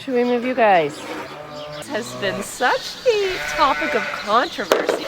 Should we move you guys? This has been such a topic of controversy.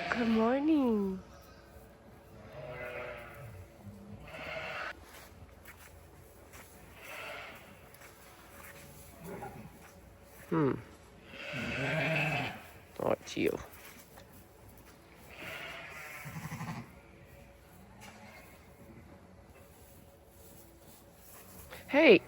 Good morning. Oh, it's you. Hey.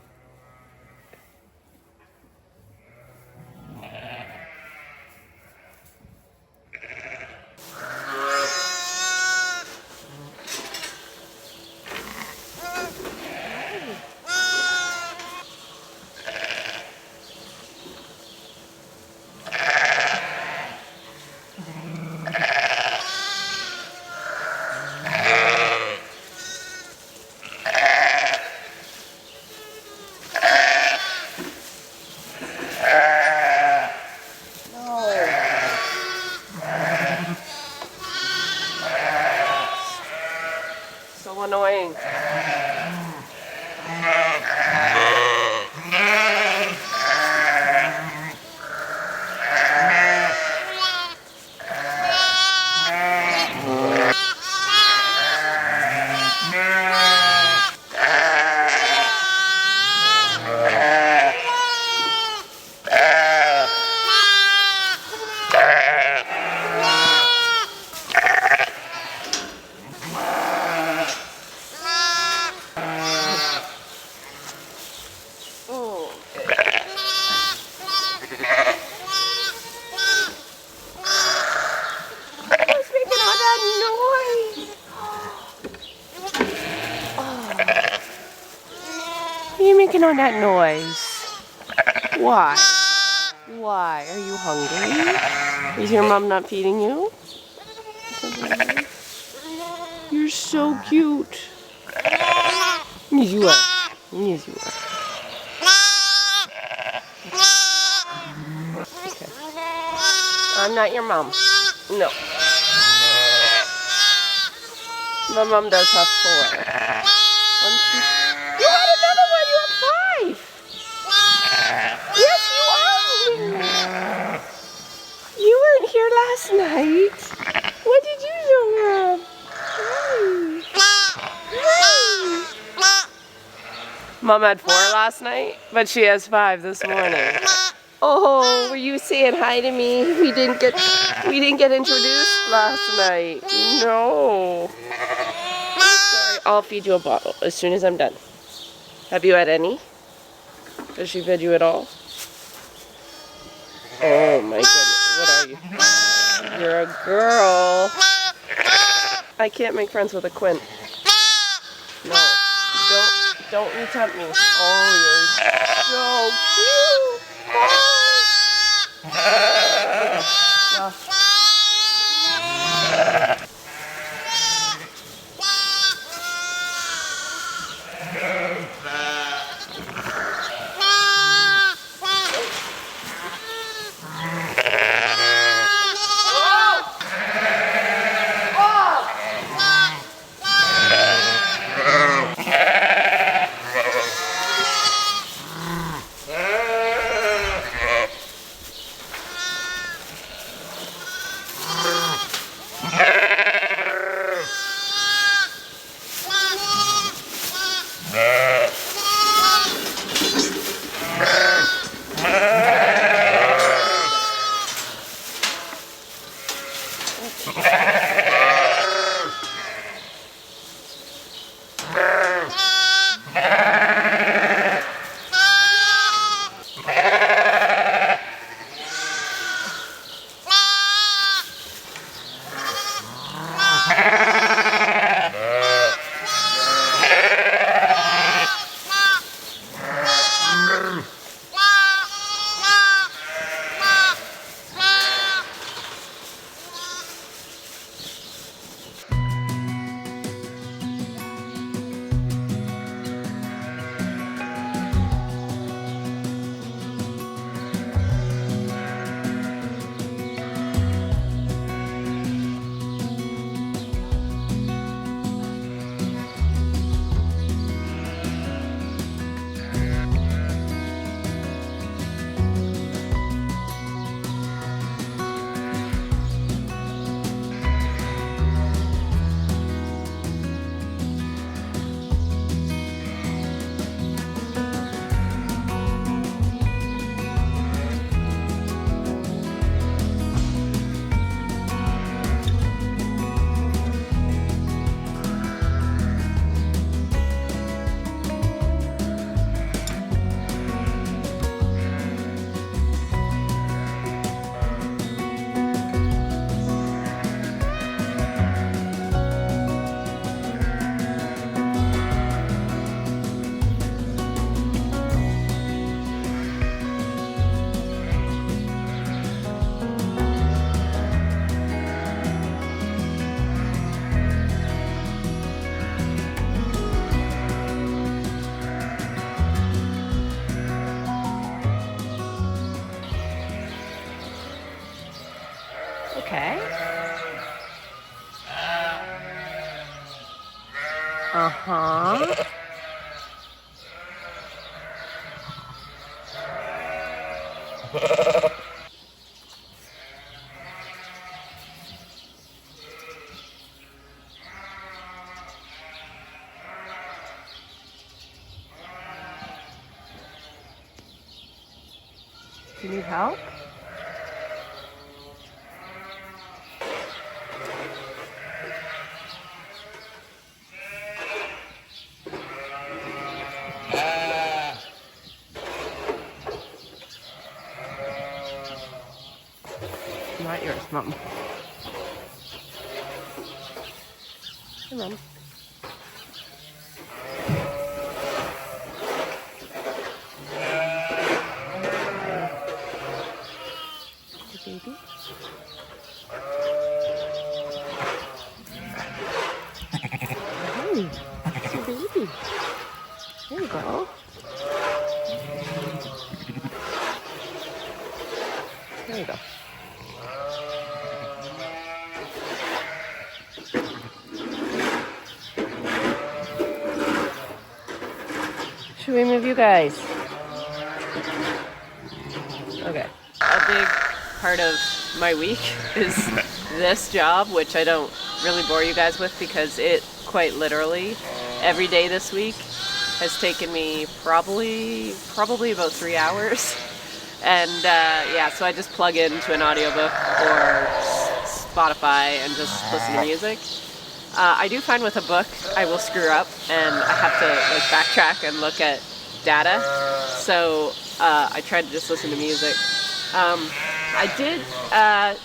So annoying. What are you making all that noise? Why? Why? Are you hungry? Is your mom not feeding you? You're so cute. Yes, you are. Yes, you are. Okay. I'm not your mom. No. My mom does have 4. 1, 2. You had another one. You have 5. Yes, you are. You weren't here last night. What did you do, Mom? Mom had 4 last night, but she has 5 this morning. Oh, were you saying hi to me? We didn't get introduced last night. No. Sorry, I'll feed you a bottle as soon as I'm done. Have you had any? Does she feed you at all? Oh my goodness, what are you? You're a girl. I can't make friends with a quint. No, don't you tempt me. Oh, you're so cute. Well. Uh-huh. Do you need help? Not yours, Mom. Hey, Mom. Hey, baby. Hey, it's your baby. There you go. There you go. Should we move you guys? Okay. A big part of my week is this job, which I don't really bore you guys with because it quite literally every day this week has taken me probably about 3 hours. And yeah, so I just plug into an audiobook or Spotify and just listen to music. I do find with a book I will screw up and I have to like backtrack and look at data, so I try to just listen to music. I did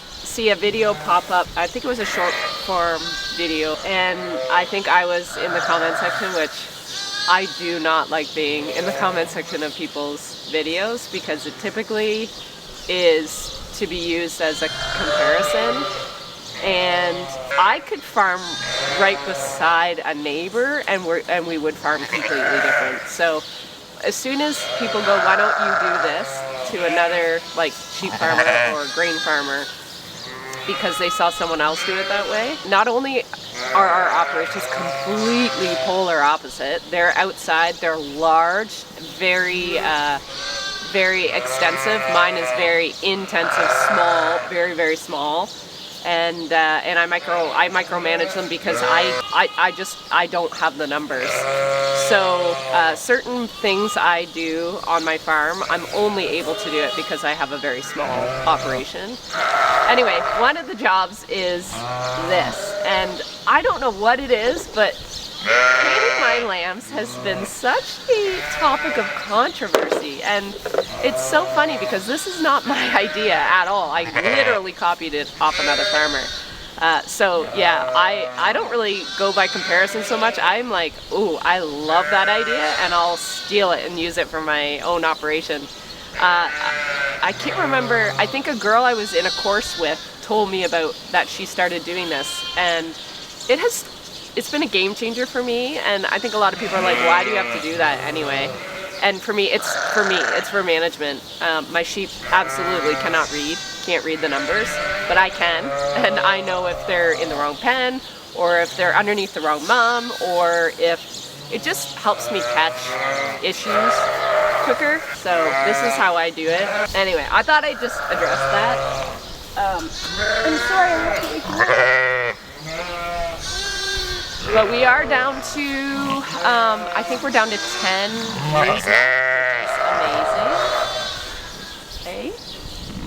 see a video pop up, I think it was a short form video, and I think I was in the comment section, which I do not like being in the comment section of people's videos because it typically is to be used as a comparison. And I could farm right beside a neighbor and we would farm completely different. So as soon as people go, why don't you do this, to another like sheep farmer or grain farmer, because they saw someone else do it that way, not only are our operations completely polar opposite, they're outside, they're large, very extensive. Mine is very intensive, small, very small. And I micromanage them because I don't have the numbers. So certain things I do on my farm, I'm only able to do it because I have a very small operation. Anyway, one of the jobs is this, and I don't know what it is, but painting my lambs has been such a topic of controversy, and it's so funny because this is not my idea at all. I literally copied it off another farmer. So yeah, I don't really go by comparison so much. I'm like, ooh, I love that idea, and I'll steal it and use it for my own operation. I can't remember, I think a girl I was in a course with told me about that she started doing this, and it's been a game changer for me, and I think a lot of people are like, why do you have to do that anyway? And for me, it's for management. My sheep absolutely cannot read, can't read the numbers, but I can, and I know if they're in the wrong pen, or if they're underneath the wrong mom, or if it just helps me catch issues quicker. So this is how I do it. Anyway, I thought I'd just address that. I'm sorry, I have to wake you up. But we are down to, I think we're down to 10 views now, which is amazing. Hey,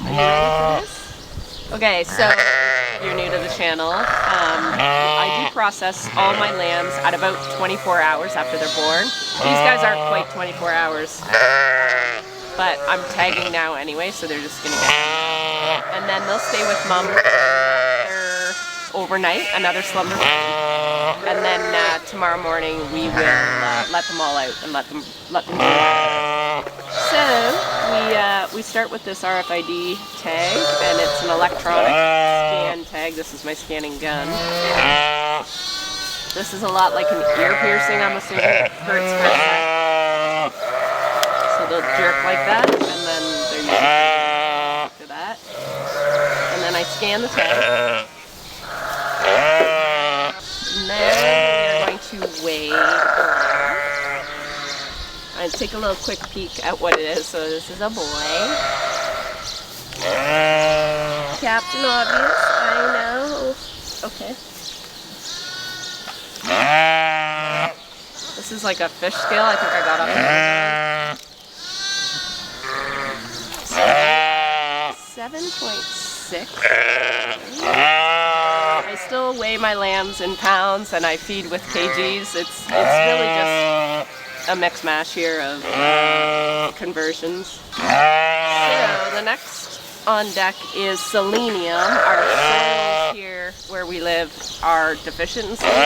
are you ready for this? Okay, so if you're new to the channel, I do process all my lambs at about 24 hours after they're born. These guys aren't quite 24 hours, but I'm tagging now anyway, so they're just gonna get them. And then they'll stay with mom overnight, another slumber party, and then tomorrow morning we will let them all out and let them go. So we start with this RFID tag, and it's an electronic scan tag. This is my scanning gun. This is a lot like an ear piercing, I'm assuming. It hurts for a sec. So they'll jerk like that, and then they're usually after that. And then I scan the tag. And then we are going to weighed around. I'll take a little quick peek at what it is. So this is a boy. Captain Obvious, I know. Okay. This is like a fish scale I think I got off Amazon. 7.6. I still weigh my lambs in pounds and I feed with kgs. It's really just a mix mash here of conversions. So the next on deck is selenium. Our soils here where we live are deficient in selenium.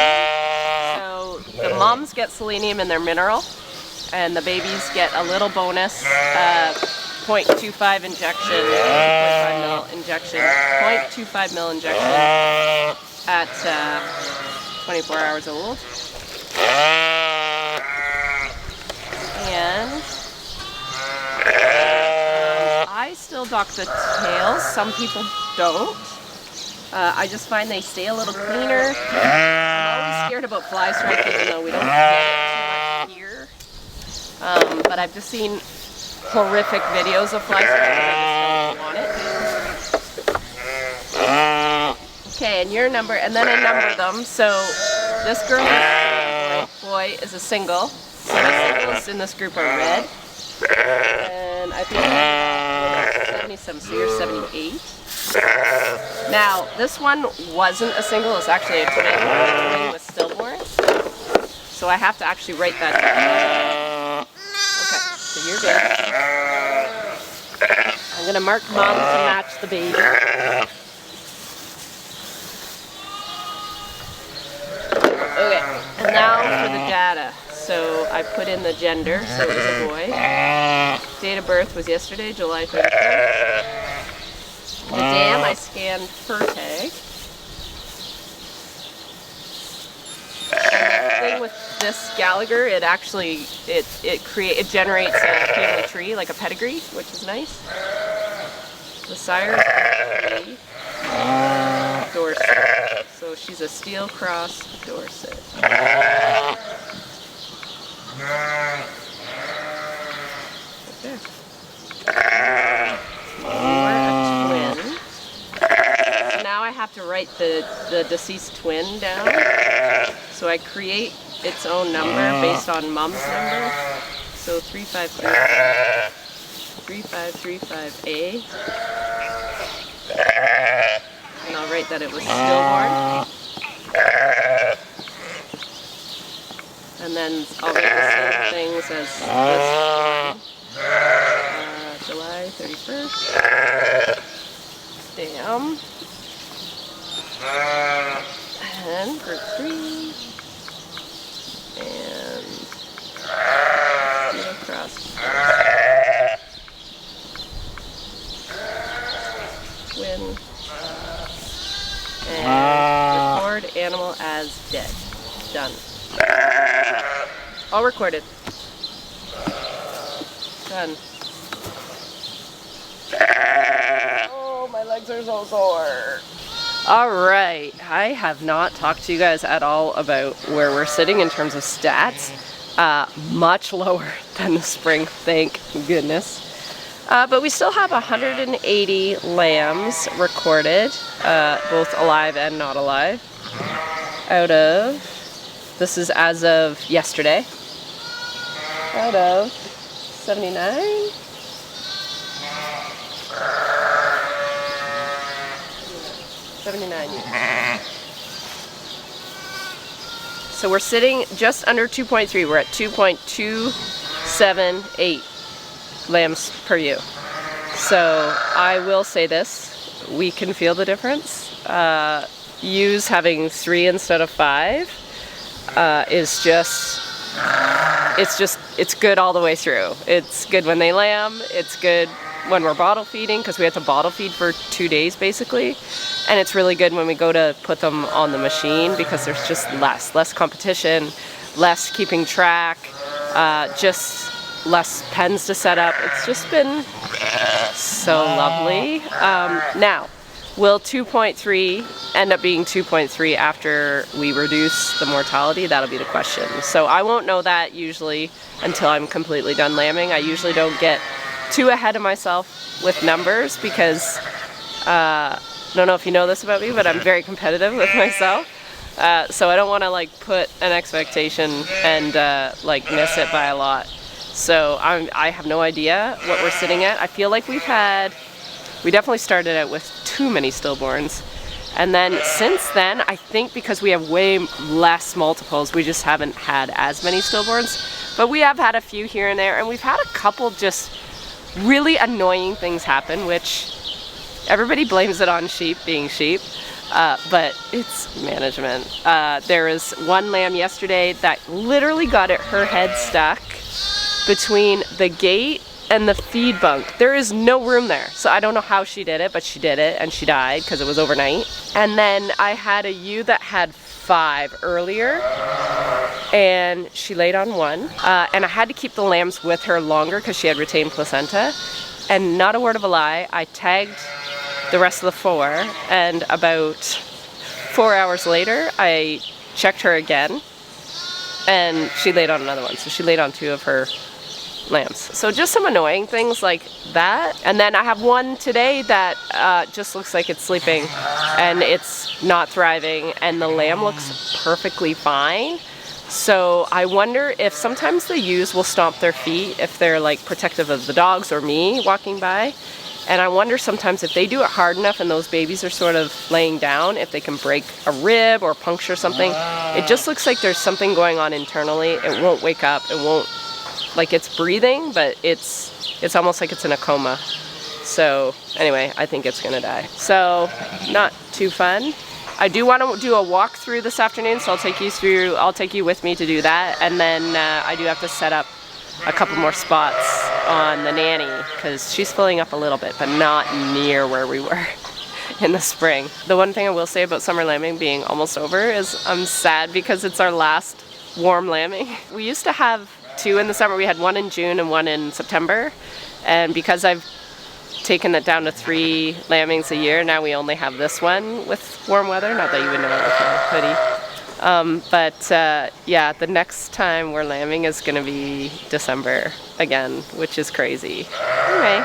So the moms get selenium in their mineral and the babies get a little bonus 0.25 injection, 0.5 mil injection, 0.25 mil injection at 24 hours old. And I still dock the tails. Some people don't. I just find they stay a little cleaner. I'm always scared about fly strike, even though we don't get it too much here. But I've just seen horrific videos of fly strike and I just don't want it. Okay, and your number, and then I number them. So this girl is a boy is a single. So the singles in this group are red. And I think I'm 77, so you're 78. Now, this one wasn't a single, it's actually a twin with stillborn. So I have to actually write that down. Okay, so you're good. I'm going to mark mom to match the baby. Okay, and now for the data. So I put in the gender, so it was a boy. Date of birth was yesterday, July 31st. The dam, I scanned fur tag. And the thing with this Gallagher, it actually, it generates a family tree, like a pedigree, which is nice. The sire is Dorset. So she's a steel cross Dorset. Okay. So now I have to write the deceased twin down. So I create its own number based on mom's number. So 3535A. And I'll write that it was stillborn. And then I'll write the same things as this July 31st. Dam. And group 3. And steel cross. Twin. And record animal as dead. Done. All recorded. Done. Oh, my legs are so sore. Alright, I have not talked to you guys at all about where we're sitting in terms of stats. Much lower than the spring, thank goodness. But we still have 180 lambs recorded, both alive and not alive, out of, this is as of yesterday, out of 79. So we're sitting just under 2.3. We're at 2.278 lambs per ewe. So I will say this, we can feel the difference. Ewes having 3 instead of 5 is it's good all the way through. It's good when they lamb, it's good when we're bottle feeding, because we have to bottle feed for 2 days basically, and it's really good when we go to put them on the machine because there's just less competition, less keeping track, just less pens to set up. It's just been so lovely. Now, Will 2.3 end up being 2.3 after we reduce the mortality? That'll be the question. So I won't know that usually until I'm completely done lambing. I usually don't get too ahead of myself with numbers because I don't know if you know this about me, but I'm very competitive with myself. So I don't want to like put an expectation and like miss it by a lot. So I have no idea what we're sitting at. I feel like we definitely started out with too many stillborns. And then since then, I think because we have way less multiples, we just haven't had as many stillborns. But we have had a few here and there, and we've had a couple just really annoying things happen, which everybody blames it on sheep being sheep. But it's management. There was one lamb yesterday that literally got her head stuck between the gate and the feed bunk. There is no room there. So I don't know how she did it, but she did it and she died because it was overnight. And then I had a ewe that had 5 earlier and she laid on 1. And I had to keep the lambs with her longer because she had retained placenta. And not a word of a lie, I tagged the rest of the 4 and about 4 hours later I checked her again and she laid on another one. So she laid on 2 of her lambs. So just some annoying things like that. And then I have one today that just looks like it's sleeping and it's not thriving, and the lamb looks perfectly fine. So I wonder if sometimes the ewes will stomp their feet if they're like protective of the dogs or me walking by. And I wonder sometimes if they do it hard enough and those babies are sort of laying down, if they can break a rib or puncture something. It just looks like there's something going on internally. It won't wake up. It won't, like it's breathing, but it's almost like it's in a coma. So anyway, I think it's gonna die. So not too fun. I do want to do a walkthrough this afternoon, so I'll take you with me to do that. And then I do have to set up a couple more spots on the nanny because she's filling up a little bit, but not near where we were in the spring. The one thing I will say about summer lambing being almost over is I'm sad because it's our last warm lambing. We used to have 2 in the summer. We had 1 in June and 1 in September, and because I've taken it down to 3 lambings a year, now we only have this one with warm weather. Not that you would know it with a hoodie. Yeah, the next time we're lambing is gonna be December again, which is crazy. Anyway,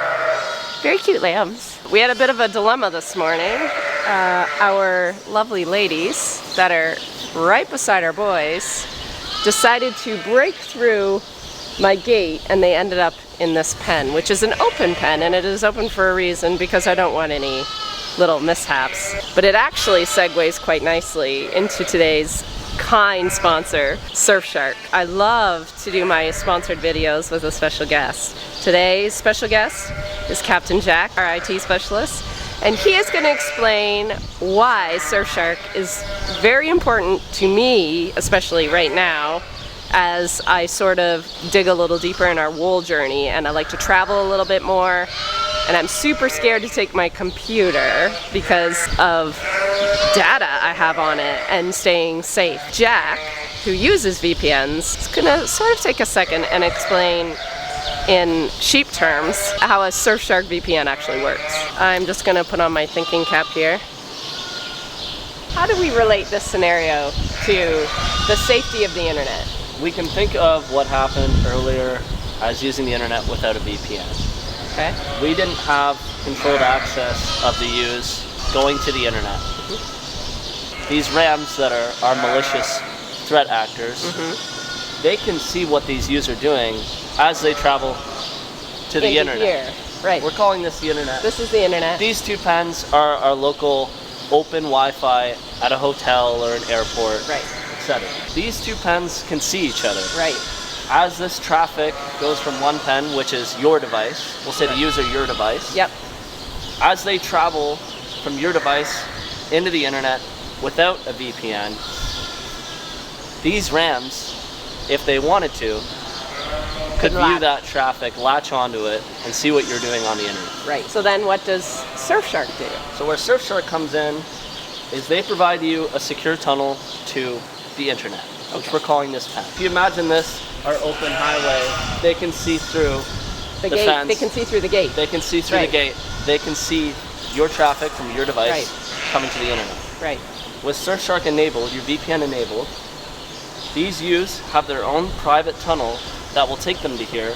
very cute lambs. We had a bit of a dilemma this morning. Our lovely ladies that are right beside our boys decided to break through my gate, and they ended up in this pen, which is an open pen, and it is open for a reason because I don't want any little mishaps. But it actually segues quite nicely into today's kind sponsor, Surfshark. I love to do my sponsored videos with a special guest. Today's special guest is Captain Jack, our IT specialist, and he is going to explain why Surfshark is very important to me, especially right now, as I sort of dig a little deeper in our wool journey, and I like to travel a little bit more, and I'm super scared to take my computer because of data I have on it and staying safe. Jack, who uses VPNs, is gonna sort of take a second and explain in sheep terms how a Surfshark VPN actually works. I'm just gonna put on my thinking cap here. How do we relate this scenario to the safety of the internet? We can think of what happened earlier as using the internet without a VPN. Okay. We didn't have controlled access of the ewes going to the internet. These rams that are malicious threat actors, they can see what these ewes are doing as they travel to the internet. Here. Right. We're calling this the internet. This is the internet. These 2 pens are our local open Wi-Fi at a hotel or an airport. Right. These 2 pens can see each other. Right. As this traffic goes from one pen, which is your device, we'll say the user your device. Yep. As they travel from your device into the internet without a VPN, these rams, if they wanted to, could view that traffic, latch onto it, and see what you're doing on the internet. Right. So then what does Surfshark do? So where Surfshark comes in is they provide you a secure tunnel to the internet, which we're calling this pen. If you imagine this, our open highway, they can see through the gate. fence. They can see through the gate. They can see through the gate. They can see your traffic from your device coming to the internet. Right. With Surfshark enabled, your VPN enabled, these use have their own private tunnel that will take them to here,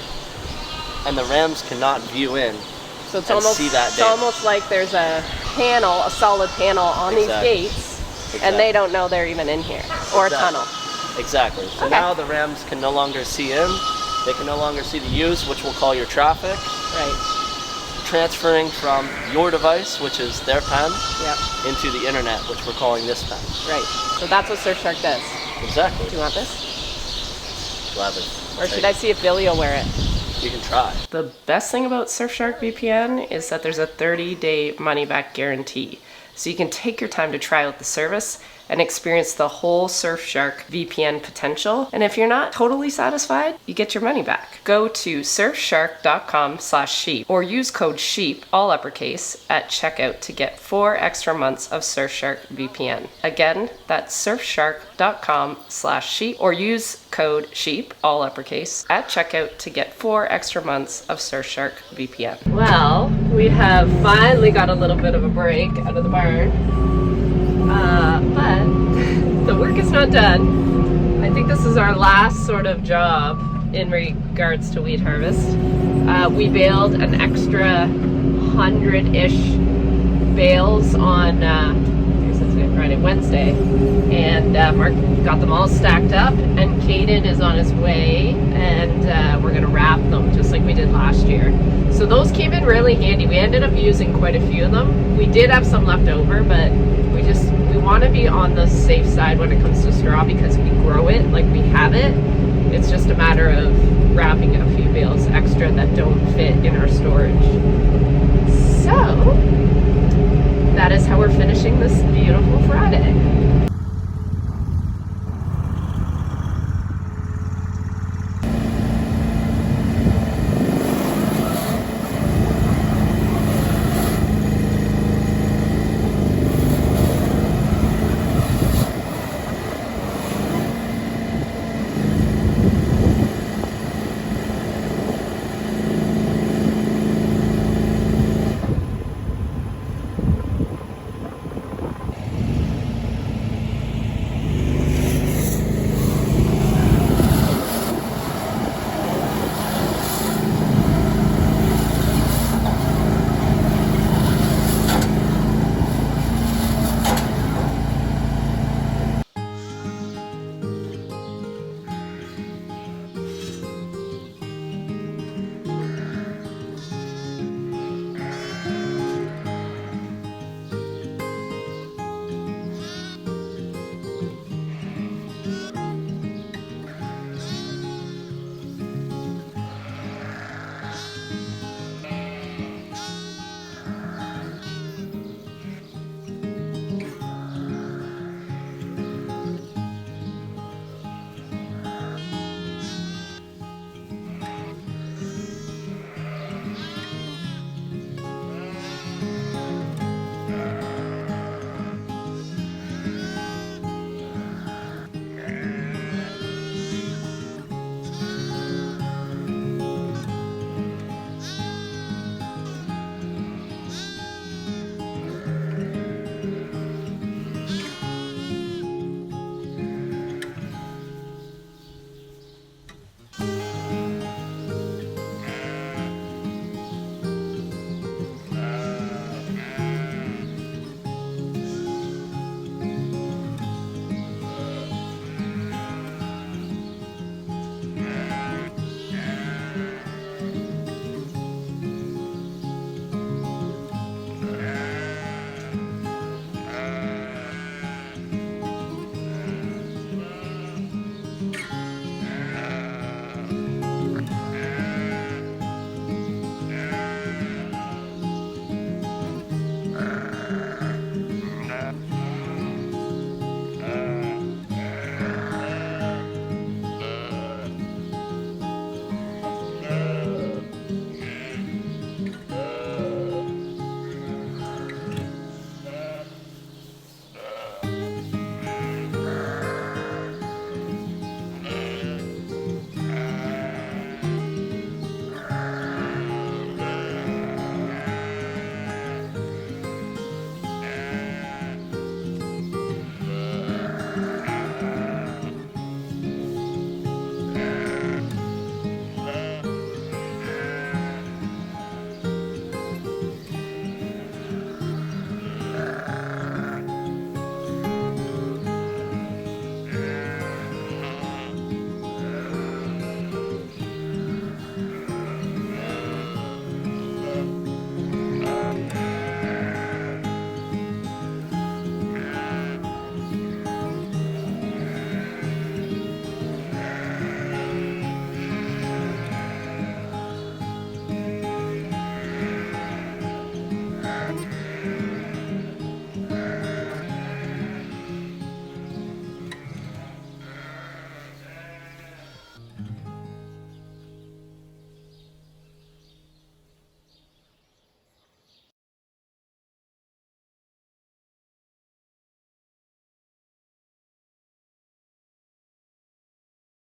and the rams cannot view in So it's and almost, see that it's data. almost like there's a panel, a solid panel on these gates, and they don't know they're even in here, or a tunnel. Exactly. So now the rams can no longer see in, they can no longer see the use, which we'll call your traffic. Right. Transferring from your device, which is their pen, Yep. into the internet, which we're calling this pen. Right. So that's what Surfshark does. Exactly. Do you want this? Gladly. Or should I see if Billy will wear it? You can try. The best thing about Surfshark VPN is that there's a 30-day money-back guarantee. So you can take your time to try out the service and experience the whole Surfshark VPN potential. And if you're not totally satisfied, you get your money back. Go to surfshark.com/sheep or use code SHEEP, all uppercase, at checkout to get 4 extra months of Surfshark VPN. Again, that's surfshark.com/sheep or use code SHEEP, all uppercase, at checkout to get 4 extra months of Surfshark VPN. Well, we have finally got a little bit of a break out of the barn. But the work is not done. I think this is our last sort of job in regards to wheat harvest. We baled an extra 100-ish bales on Wednesday, and Mark got them all stacked up, and Caden is on his way, and we're gonna wrap them just like we did last year. So those came in really handy. We ended up using quite a few of them. We did have some left over, but we want to be on the safe side when it comes to straw because we grow it like we have it. It's just a matter of wrapping a few bales extra that don't fit in our storage. So that is how we're finishing this beautiful Friday.